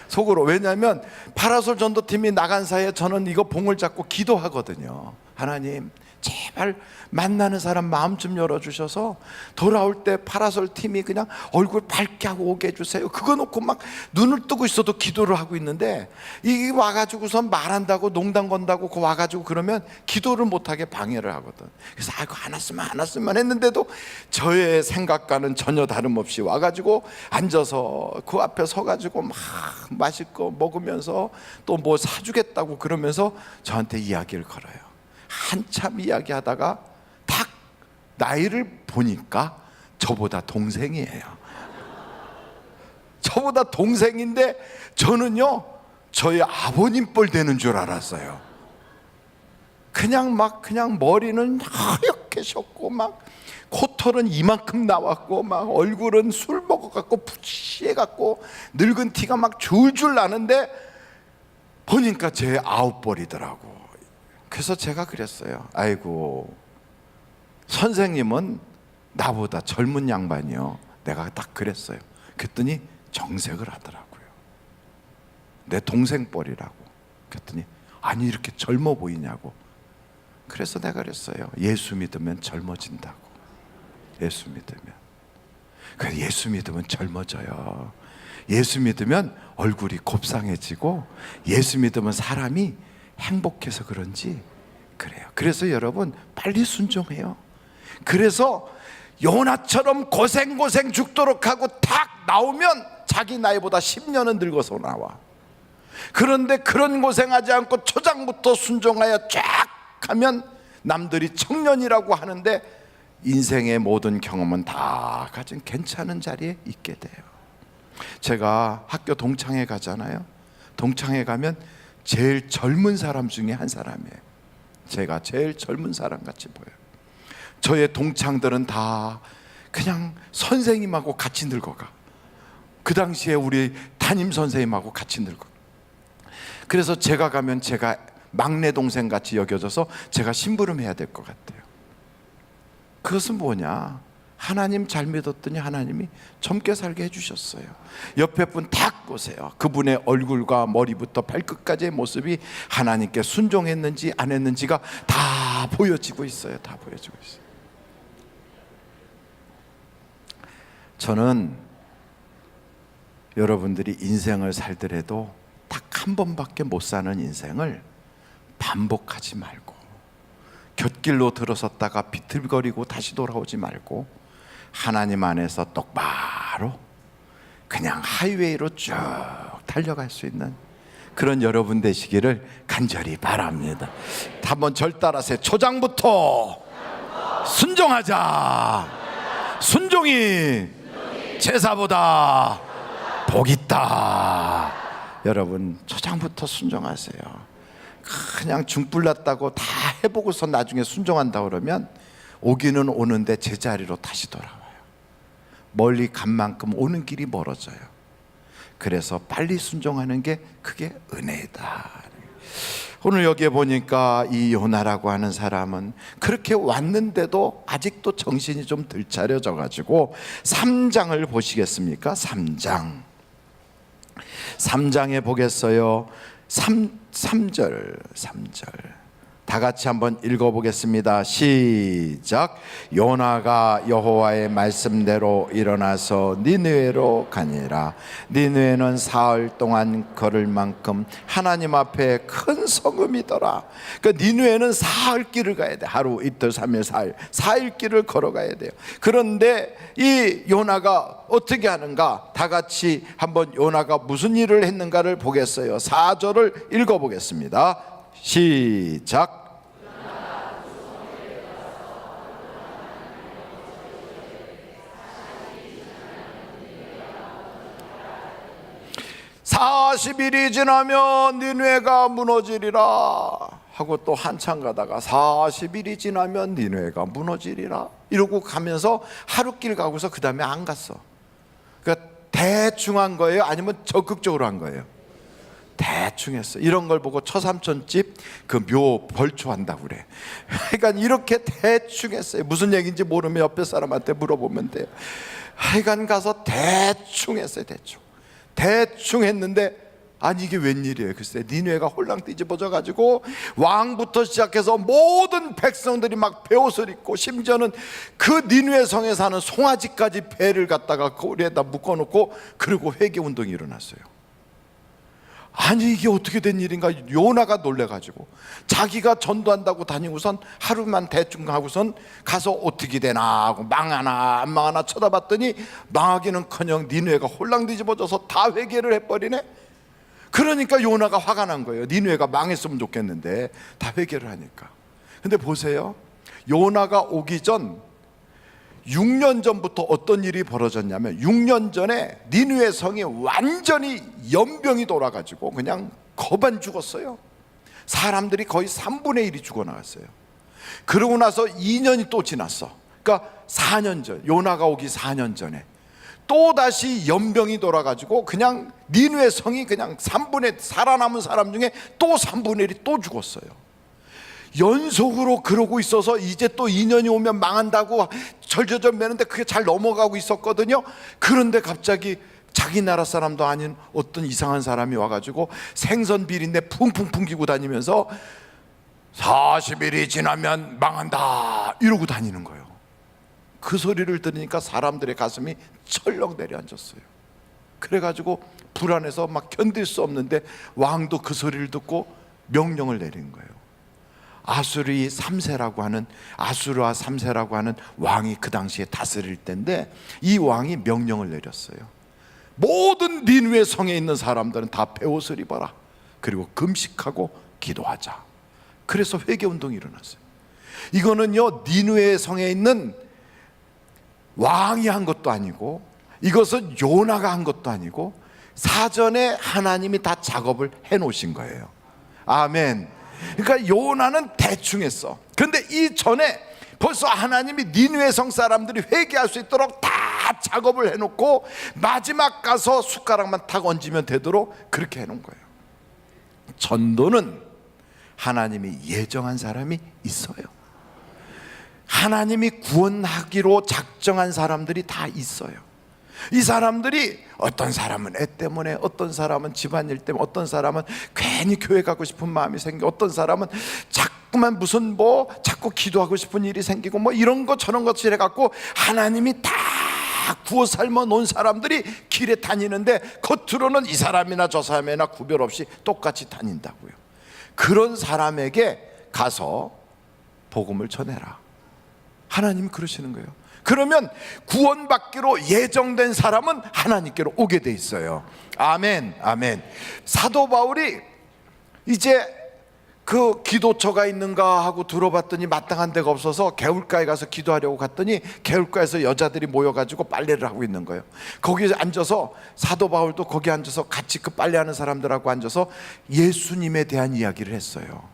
속으로. 왜냐하면 파라솔 전도팀이 나간 사이에 저는 이거 봉을 잡고 기도하거든요. 하나님 제발 만나는 사람 마음 좀 열어주셔서 돌아올 때 파라솔 팀이 그냥 얼굴 밝게 하고 오게 해주세요. 그거 놓고 막 눈을 뜨고 있어도 기도를 하고 있는데 이 와가지고선 말한다고 농담 건다고 그 와가지고 그러면 기도를 못하게 방해를 하거든. 그래서 아이고 안 왔으면 했는데도 저의 생각과는 전혀 다름없이 와가지고 앉아서 그 앞에 서가지고 막 맛있고 먹으면서 또 뭐 사주겠다고 그러면서 저한테 이야기를 걸어요. 한참 이야기하다가 딱 나이를 보니까 저보다 동생이에요. 저보다 동생인데 저는요 저희 아버님 뻘 되는 줄 알았어요. 그냥 머리는 하얗게 셨고 막 코털은 이만큼 나왔고 막 얼굴은 술 먹어갖고 푸시해갖고 늙은 티가 막 줄줄 나는데 보니까 제 아웃벌이더라고. 그래서 제가 그랬어요. 아이고 선생님은 나보다 젊은 양반이요. 내가 딱 그랬어요. 그랬더니 정색을 하더라고요. 내 동생 뻘이라고. 그랬더니 아니 이렇게 젊어 보이냐고. 그래서 내가 그랬어요. 예수 믿으면 젊어진다고. 예수 믿으면. 그래서 예수 믿으면 젊어져요. 예수 믿으면 얼굴이 곱상해지고 예수 믿으면 사람이 행복해서 그런지 그래요. 그래서 여러분 빨리 순종해요. 그래서 요나처럼 고생 죽도록 하고 탁 나오면 자기 나이보다 10년은 늙어서 나와. 그런데 그런 고생하지 않고 초장부터 순종하여 쫙 하면 남들이 청년이라고 하는데 인생의 모든 경험은 다 가진 괜찮은 자리에 있게 돼요. 제가 학교 동창회 가잖아요. 동창회 가면 제일 젊은 사람 중에 한 사람이에요. 제가 제일 젊은 사람 같이 보여요. 저의 동창들은 다 그냥 선생님하고 같이 늙어가. 그 당시에 우리 담임 선생님하고 같이 늙어. 그래서 제가 가면 제가 막내 동생 같이 여겨져서 제가 심부름 해야 될 것 같아요. 그것은 뭐냐? 하나님 잘 믿었더니 하나님이 젊게 살게 해주셨어요. 옆에 분 딱 보세요. 그분의 얼굴과 머리부터 발끝까지의 모습이 하나님께 순종했는지 안 했는지가 다 보여지고 있어요. 다 보여지고 있어요. 저는 여러분들이 인생을 살더라도 딱 한 번밖에 못 사는 인생을 반복하지 말고 곁길로 들어섰다가 비틀거리고 다시 돌아오지 말고 하나님 안에서 똑바로 그냥 하이웨이로 쭉 달려갈 수 있는 그런 여러분 되시기를 간절히 바랍니다. 한번 절 따라서 초장부터 순종하자. 순종이 제사보다 복 있다. 여러분 초장부터 순종하세요. 그냥 중불 났다고 다 해보고서 나중에 순종한다 그러면 오기는 오는데 제자리로 다시 돌아와요. 멀리 간 만큼 오는 길이 멀어져요. 그래서 빨리 순종하는 게 그게 은혜다. 오늘 여기에 보니까 이 요나라고 하는 사람은 그렇게 왔는데도 아직도 정신이 좀 덜 차려져 가지고 3장을 보시겠습니까? 3장에 보겠어요. 3절 다 같이 한번 읽어보겠습니다. 시작. 요나가 여호와의 말씀대로 일어나서 니느웨로 가니라. 니느웨는 사흘 동안 걸을 만큼 하나님 앞에 큰 성읍이더라. 그러니까 니느웨는 사흘 길을 가야 돼. 하루 이틀 3일 4일 길을 걸어가야 돼요. 그런데 이 요나가 어떻게 하는가? 다 같이 한번 요나가 무슨 일을 했는가를 보겠어요. 4절을 읽어보겠습니다. 시작. 40일이 지나면 니느웨가 무너지리라 하고 또 한참 가다가 40일이 지나면 니느웨가 무너지리라 이러고 가면서 하루길 가고서 그 다음에 안 갔어. 그러니까 대충 한 거예요? 아니면 적극적으로 한 거예요? 대충 했어. 이런 걸 보고 처삼촌집 그 묘 벌초한다고 그래. 하여간 이렇게 대충 했어요. 무슨 얘기인지 모르면 옆에 사람한테 물어보면 돼요. 하여간 가서 대충 했어요. 대충 했는데 아니 이게 웬일이에요. 글쎄 니느웨가 홀랑 뒤집어져 가지고 왕부터 시작해서 모든 백성들이 막 베옷을 입고 심지어는 그 니느웨 성에 사는 송아지까지 배를 갖다가 고리에다 묶어놓고 그리고 회개운동이 일어났어요. 아니 이게 어떻게 된 일인가. 요나가 놀래가지고 자기가 전도한다고 다니고선 하루만 대충 하고선 가서 어떻게 되나 하고 망하나 안 망하나 쳐다봤더니 망하기는커녕 니느웨가 홀랑 뒤집어져서 다 회개를 해버리네. 그러니까 요나가 화가 난 거예요. 니느웨가 망했으면 좋겠는데 다 회개를 하니까. 근데 보세요, 요나가 오기 전 6년 전부터 어떤 일이 벌어졌냐면 6년 전에 니느웨 성이 완전히 연병이 돌아가지고 그냥 거반 죽었어요. 사람들이 거의 3분의 1이 죽어나갔어요. 그러고 나서 2년이 또 지났어. 그러니까 4년 전, 요나가 오기 4년 전에 또다시 연병이 돌아가지고 그냥 니느웨 성이 그냥 살아남은 사람 중에 또 3분의 1이 또 죽었어요. 연속으로 그러고 있어서 이제 또 2년이 오면 망한다고 절절절 매는데 그게 잘 넘어가고 있었거든요. 그런데 갑자기 자기 나라 사람도 아닌 어떤 이상한 사람이 와가지고 생선 비린내 풍풍 풍기고 다니면서 40일이 지나면 망한다 이러고 다니는 거예요. 그 소리를 들으니까 사람들의 가슴이 철렁 내려앉았어요. 그래가지고 불안해서 막 견딜 수 없는데 왕도 그 소리를 듣고 명령을 내린 거예요. 아수르아 3세라고 하는 왕이 그 당시에 다스릴 때인데 이 왕이 명령을 내렸어요. 모든 니느웨 성에 있는 사람들은 다 베옷을 입어라. 그리고 금식하고 기도하자. 그래서 회개운동이 일어났어요. 이거는요 니느웨 성에 있는 왕이 한 것도 아니고 이것은 요나가 한 것도 아니고 사전에 하나님이 다 작업을 해놓으신 거예요. 아멘. 그러니까 요나는 대충 했어. 그런데 이전에 벌써 하나님이 니느웨 성 사람들이 회개할 수 있도록 다 작업을 해놓고 마지막 가서 숟가락만 탁 얹으면 되도록 그렇게 해놓은 거예요. 전도는 하나님이 예정한 사람이 있어요. 하나님이 구원하기로 작정한 사람들이 다 있어요. 이 사람들이 어떤 사람은 애 때문에, 어떤 사람은 집안일 때문에, 어떤 사람은 괜히 교회 가고 싶은 마음이 생기고, 어떤 사람은 자꾸만 자꾸 기도하고 싶은 일이 생기고 이런 거 저런 것 해갖고 하나님이 다 구워 삶아 놓은 사람들이 길에 다니는데 겉으로는 이 사람이나 저 사람이나 구별 없이 똑같이 다닌다고요. 그런 사람에게 가서 복음을 전해라. 하나님이 그러시는 거예요. 그러면 구원받기로 예정된 사람은 하나님께로 오게 돼 있어요. 아멘, 아멘. 사도 바울이 이제 그 기도처가 있는가 하고 들어봤더니 마땅한 데가 없어서 개울가에 가서 기도하려고 갔더니 개울가에서 여자들이 모여가지고 빨래를 하고 있는 거예요. 거기에 앉아서 사도 바울도 거기 앉아서 같이 그 빨래하는 사람들하고 앉아서 예수님에 대한 이야기를 했어요.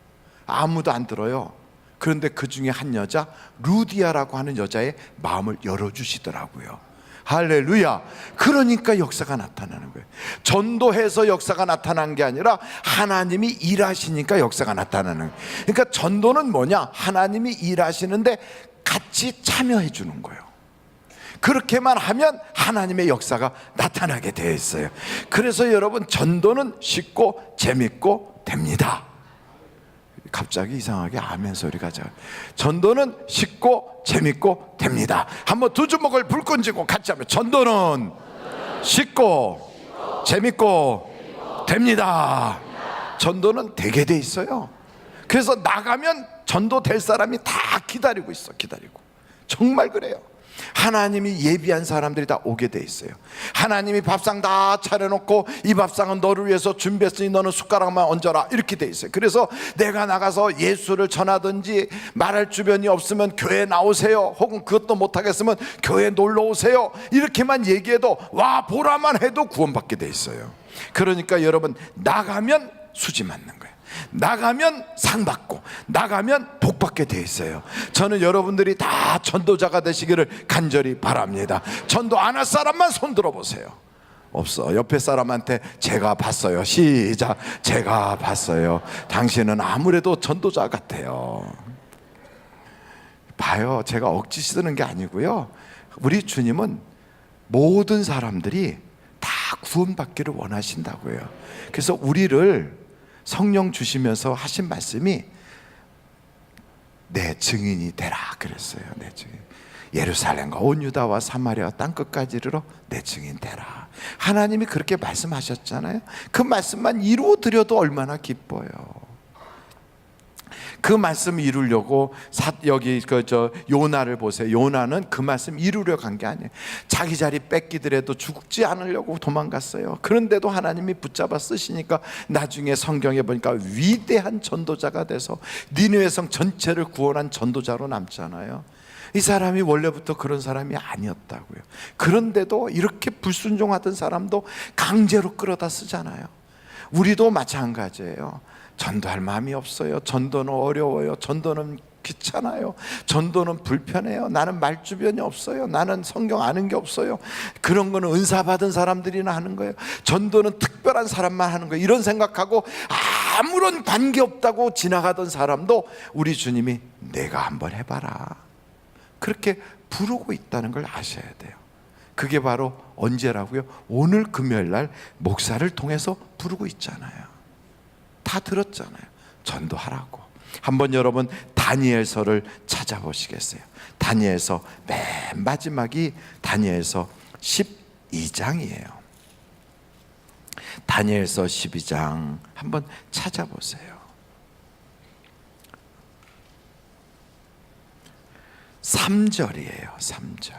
아무도 안 들어요. 그런데 그 중에 한 여자 루디아라고 하는 여자의 마음을 열어주시더라고요. 할렐루야. 그러니까 역사가 나타나는 거예요. 전도해서 역사가 나타난 게 아니라 하나님이 일하시니까 역사가 나타나는 거예요. 그러니까 전도는 뭐냐? 하나님이 일하시는데 같이 참여해 주는 거예요. 그렇게만 하면 하나님의 역사가 나타나게 되어 있어요. 그래서 여러분, 전도는 쉽고 재밌고 됩니다. 갑자기 이상하게 아멘 소리가 져요. 전도는 쉽고 재밌고 됩니다. 한번 두 주먹을 불끈 쥐고 같이 하면, 전도는 쉽고 재밌고 됩니다. 전도는 되게 돼 있어요. 그래서 나가면 전도 될 사람이 다 기다리고 있어. 기다리고. 정말 그래요. 하나님이 예비한 사람들이 다 오게 돼 있어요. 하나님이 밥상 다 차려놓고, 이 밥상은 너를 위해서 준비했으니 너는 숟가락만 얹어라, 이렇게 돼 있어요. 그래서 내가 나가서 예수를 전하든지 말할 주변이 없으면 교회 나오세요, 혹은 그것도 못하겠으면 교회 놀러 오세요, 이렇게만 얘기해도 와 보라만 해도 구원받게 돼 있어요. 그러니까 여러분, 나가면 수지 맞는 거예요. 나가면 상 받고, 나가면 복 받게 돼 있어요. 저는 여러분들이 다 전도자가 되시기를 간절히 바랍니다. 전도 안 할 사람만 손 들어 보세요. 없어. 옆에 사람한테 제가 봤어요. 시작. 제가 봤어요. 당신은 아무래도 전도자 같아요. 봐요. 제가 억지 쓰는 게 아니고요. 우리 주님은 모든 사람들이 다 구원받기를 원하신다고요. 그래서 우리를 성령 주시면서 하신 말씀이 내 증인이 되라 그랬어요. 내 증인. 예루살렘과 온 유다와 사마리아 땅끝까지 이르러 내 증인 되라. 하나님이 그렇게 말씀하셨잖아요. 그 말씀만 이루어 드려도 얼마나 기뻐요. 그 말씀 이루려고 여기 요나를 보세요. 요나는 그 말씀 이루려 간 게 아니에요. 자기 자리 뺏기더라도 죽지 않으려고 도망갔어요. 그런데도 하나님이 붙잡아 쓰시니까 나중에 성경에 보니까 위대한 전도자가 돼서 니느웨 성 전체를 구원한 전도자로 남잖아요. 이 사람이 원래부터 그런 사람이 아니었다고요. 그런데도 이렇게 불순종하던 사람도 강제로 끌어다 쓰잖아요. 우리도 마찬가지예요. 전도할 마음이 없어요. 전도는 어려워요. 전도는 귀찮아요. 전도는 불편해요. 나는 말주변이 없어요. 나는 성경 아는 게 없어요. 그런 거는 은사 받은 사람들이나 하는 거예요. 전도는 특별한 사람만 하는 거예요. 이런 생각하고 아무런 관계없다고 지나가던 사람도 우리 주님이 내가 한번 해봐라, 그렇게 부르고 있다는 걸 아셔야 돼요. 그게 바로 언제라고요? 오늘 금요일날 목사를 통해서 부르고 있잖아요. 다 들었잖아요. 전도하라고. 한번 여러분 다니엘서를 찾아보시겠어요? 다니엘서 맨 마지막이 다니엘서 12장이에요. 다니엘서 12장 한번 찾아보세요. 3절이에요. 3절.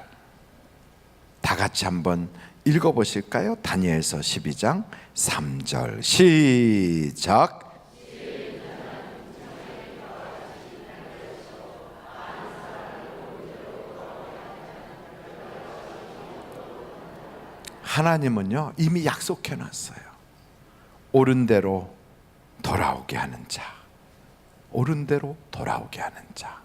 다 같이 한번 읽어보실까요? 다니엘서 12장 3절 시작. 하나님은요 이미 약속해 놨어요. 옳은 대로 돌아오게 하는 자, 옳은 대로 돌아오게 하는 자,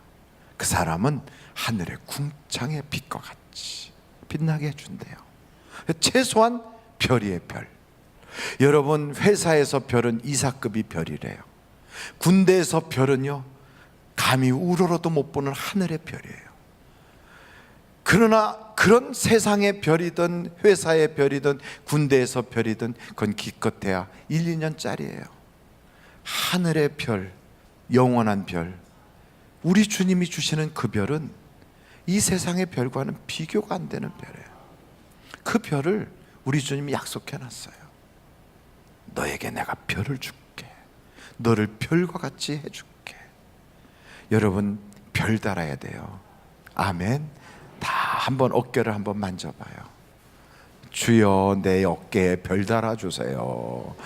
그 사람은 하늘의 궁창의 빛과 같이 빛나게 해준대요. 최소한 별이에요. 별. 여러분 회사에서 별은 이사급이 별이래요. 군대에서 별은요 감히 우러러도 못 보는 하늘의 별이에요. 그러나 그런 세상의 별이든 회사의 별이든 군대에서 별이든 그건 기껏해야 1, 2년짜리예요. 하늘의 별, 영원한 별, 우리 주님이 주시는 그 별은 이 세상의 별과는 비교가 안 되는 별이에요. 그 별을 우리 주님이 약속해 놨어요. 너에게 내가 별을 줄게. 너를 별과 같이 해줄게. 여러분 별 달아야 돼요. 아멘. 다 한번 어깨를 한번 만져봐요. 주여 내 어깨에 별 달아주세요.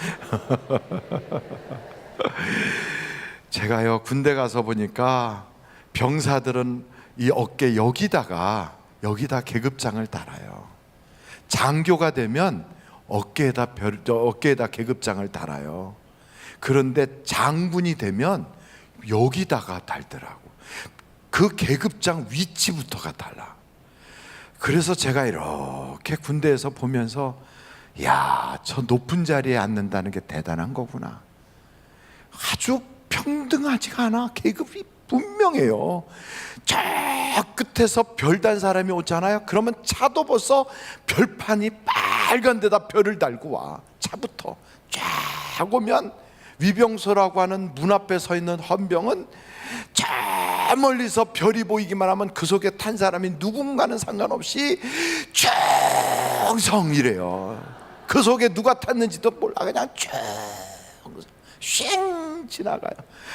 제가요 군대 가서 보니까 병사들은 이 어깨 여기다 계급장을 달아요. 장교가 되면 어깨에다 계급장을 달아요. 그런데 장군이 되면 여기다가 달더라고. 그 계급장 위치부터가 달라. 그래서 제가 이렇게 군대에서 보면서 야, 저 높은 자리에 앉는다는 게 대단한 거구나. 아주 평등하지가 않아. 계급이 분명해요. 저 끝에서 별단 사람이 오잖아요. 그러면 차도 벌써 별판이 빨간 데다 별을 달고 와. 차부터 쫙 오면 위병소라고 하는 문 앞에 서 있는 헌병은 저 멀리서 별이 보이기만 하면 그 속에 탄 사람이 누군가는 상관없이 정성이래요. 그 속에 누가 탔는지도 몰라. 그냥 쉥 지나가요.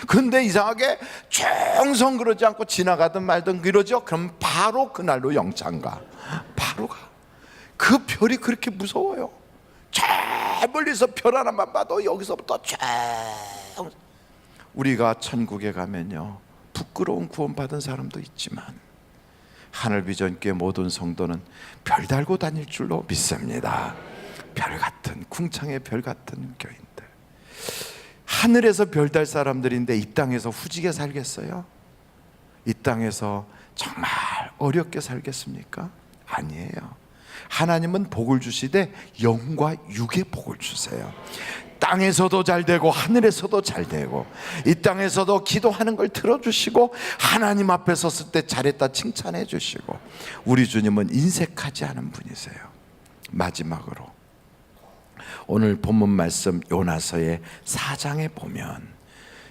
근데 이상하게 정성 그러지 않고 지나가든 말든 그러죠. 그럼 바로 그날로 영창 가. 바로 가. 그 별이 그렇게 무서워요. 저 멀리서 별 하나만 봐도 여기서부터 우리가 천국에 가면요, 부끄러운 구원받은 사람도 있지만 하늘비전교회 모든 성도는 별 달고 다닐 줄로 믿습니다. 별 같은, 궁창의 별 같은 교인들. 하늘에서 별 달 사람들인데 이 땅에서 후지게 살겠어요? 이 땅에서 정말 어렵게 살겠습니까? 아니에요. 하나님은 복을 주시되 영과 육의 복을 주세요. 땅에서도 잘 되고 하늘에서도 잘 되고, 이 땅에서도 기도하는 걸 들어주시고 하나님 앞에 섰을 때 잘했다 칭찬해 주시고, 우리 주님은 인색하지 않은 분이세요. 마지막으로 오늘 본문 말씀 요나서의 4장에 보면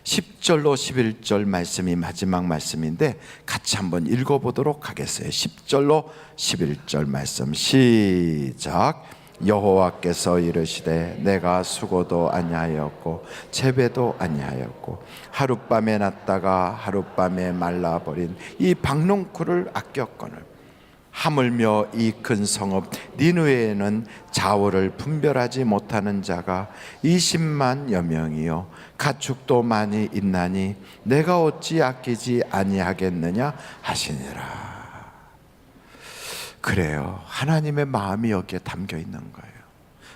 10절로 11절 말씀이 마지막 말씀인데 같이 한번 읽어보도록 하겠어요. 10절로 11절 말씀 시작. 여호와께서 이르시되 내가 수고도 아니하였고 재배도 아니하였고 하룻밤에 났다가 하룻밤에 말라버린 이 박농쿨을 아꼈거늘 하물며 이 큰 성읍 니느웨에는 자오를 분별하지 못하는 자가 20만여 명이요 가축도 많이 있나니 내가 어찌 아끼지 아니하겠느냐 하시니라. 그래요. 하나님의 마음이 여기에 담겨 있는 거예요.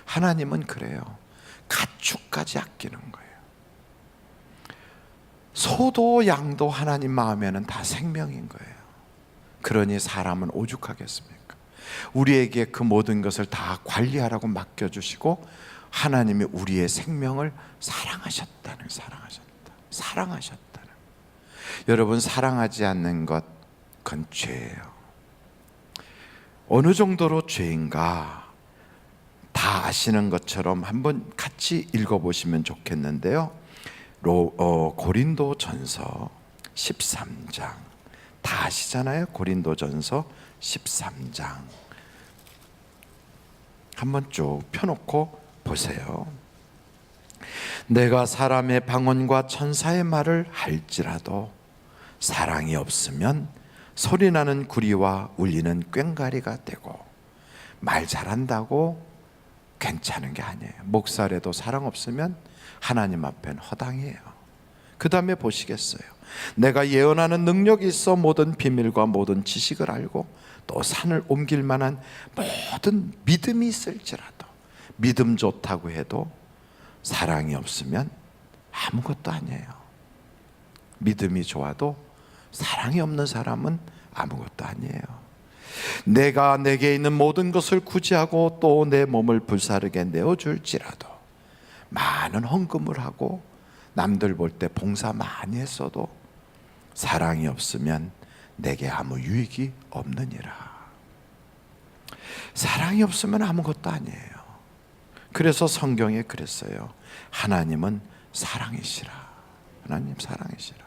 하나님은 그래요. 가축까지 아끼는 거예요. 소도 양도 하나님 마음에는 다 생명인 거예요. 그러니 사람은 오죽하겠습니까? 우리에게 그 모든 것을 다 관리하라고 맡겨주시고 하나님이 우리의 생명을 사랑하셨다는, 사랑하셨다는. 여러분, 사랑하지 않는 것, 그건 죄예요. 어느 정도로 죄인가 다 아시는 것처럼 한번 같이 읽어보시면 좋겠는데요. 고린도전서 13장 다 아시잖아요. 고린도전서 13장 한번 쭉 펴놓고 보세요. 내가 사람의 방언과 천사의 말을 할지라도 사랑이 없으면 소리나는 구리와 울리는 꽹과리가 되고, 말 잘한다고 괜찮은 게 아니에요. 목살에도 사랑 없으면 하나님 앞엔 허당이에요. 그 다음에 보시겠어요. 내가 예언하는 능력이 있어 모든 비밀과 모든 지식을 알고 또 산을 옮길 만한 모든 믿음이 있을지라도, 믿음 좋다고 해도 사랑이 없으면 아무것도 아니에요. 믿음이 좋아도 사랑이 없는 사람은 아무것도 아니에요. 내가 내게 있는 모든 것을 구제하고 또 내 몸을 불사르게 내어줄지라도, 많은 헌금을 하고 남들 볼 때 봉사 많이 했어도 사랑이 없으면 내게 아무 유익이 없느니라. 사랑이 없으면 아무것도 아니에요. 그래서 성경에 그랬어요. 하나님은 사랑이시라. 하나님 사랑이시라.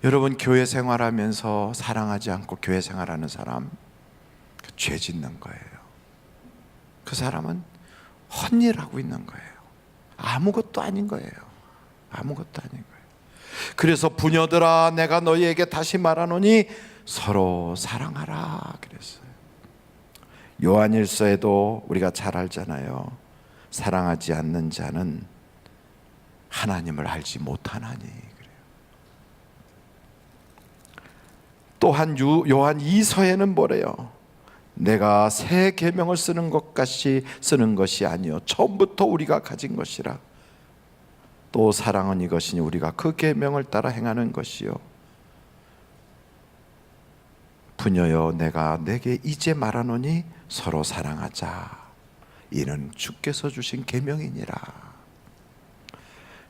여러분, 교회 생활하면서 사랑하지 않고 교회 생활하는 사람, 죄 짓는 거예요. 그 사람은 헛일하고 있는 거예요. 아무것도 아닌 거예요. 아무것도 아닌 거예요. 그래서 부녀들아, 내가 너희에게 다시 말하노니 서로 사랑하라 그랬어요. 요한일서에도 우리가 잘 알잖아요. 사랑하지 않는 자는 하나님을 알지 못하나니 그래요. 또한 요한 2서에는 뭐래요? 내가 새 계명을 쓰는 것 같이 쓰는 것이 아니요 처음부터 우리가 가진 것이라. 또 사랑은 이것이니 우리가 그 계명을 따라 행하는 것이요 부녀여 내가 내게 이제 말하노니 서로 사랑하자. 이는 주께서 주신 계명이니라.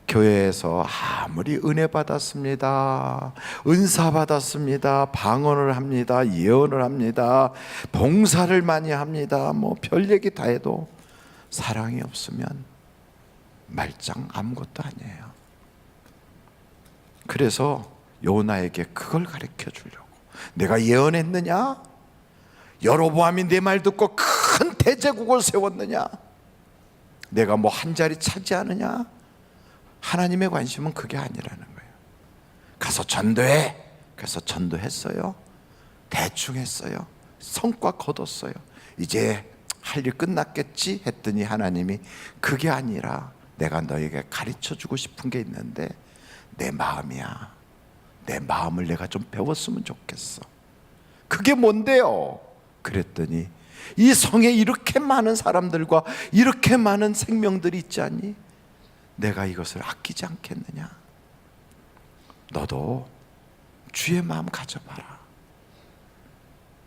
교회에서 아무리 은혜 받았습니다, 은사 받았습니다, 방언을 합니다, 예언을 합니다, 봉사를 많이 합니다, 뭐 별 얘기 다 해도 사랑이 없으면 말짱 아무것도 아니에요. 그래서 요나에게 그걸 가르쳐 주려고, 내가 예언했느냐? 여로보암이 내 말 듣고 큰 대제국을 세웠느냐? 내가 뭐 한 자리 차지하느냐? 하나님의 관심은 그게 아니라는 거예요. 가서 전도해. 그래서 전도했어요. 대충 했어요. 성과 거뒀어요. 이제 할 일 끝났겠지 했더니 하나님이 그게 아니라 내가 너에게 가르쳐주고 싶은 게 있는데 내 마음이야. 내 마음을 내가 좀 배웠으면 좋겠어. 그게 뭔데요? 그랬더니 이 성에 이렇게 많은 사람들과 이렇게 많은 생명들이 있지 않니? 내가 이것을 아끼지 않겠느냐? 너도 주의 마음 가져봐라.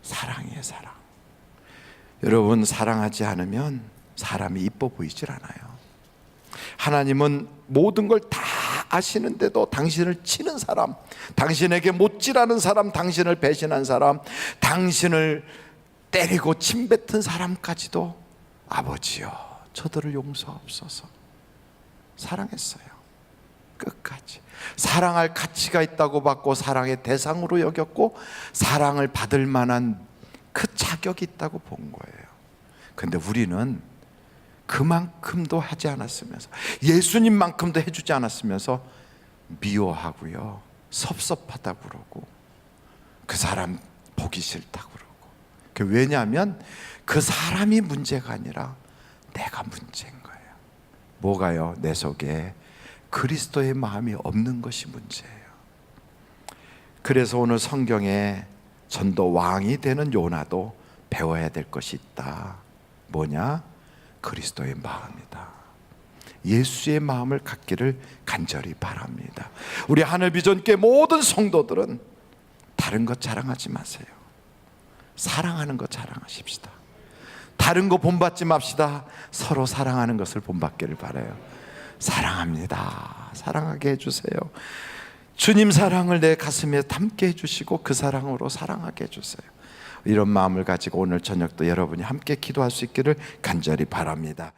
사랑이에요, 사랑. 여러분, 사랑하지 않으면 사람이 이뻐 보이질 않아요. 하나님은 모든 걸 다 아시는데도 당신을 치는 사람, 당신에게 못질하는 사람, 당신을 배신한 사람, 당신을 때리고 침뱉은 사람까지도 아버지여 저들을 용서하옵소서 사랑했어요. 끝까지 사랑할 가치가 있다고 받고 사랑의 대상으로 여겼고 사랑을 받을 만한 그 자격이 있다고 본 거예요. 근데 우리는 그만큼도 하지 않았으면서, 예수님만큼도 해주지 않았으면서 미워하고요, 섭섭하다고 그러고 그 사람 보기 싫다고 그러고. 왜냐하면 그 사람이 문제가 아니라 내가 문제인 거예요. 뭐가요? 내 속에 그리스도의 마음이 없는 것이 문제예요. 그래서 오늘 성경에 전도 왕이 되는 요나도 배워야 될 것이 있다. 뭐냐? 그리스도의 마음이다. 예수의 마음을 갖기를 간절히 바랍니다. 우리 하늘비전교회 모든 성도들은 다른 것 자랑하지 마세요. 사랑하는 것 자랑하십시다. 다른 거 본받지 맙시다. 서로 사랑하는 것을 본받기를 바라요. 사랑합니다. 사랑하게 해주세요. 주님 사랑을 내 가슴에 담게 해주시고 그 사랑으로 사랑하게 해주세요. 이런 마음을 가지고 오늘 저녁도 여러분이 함께 기도할 수 있기를 간절히 바랍니다.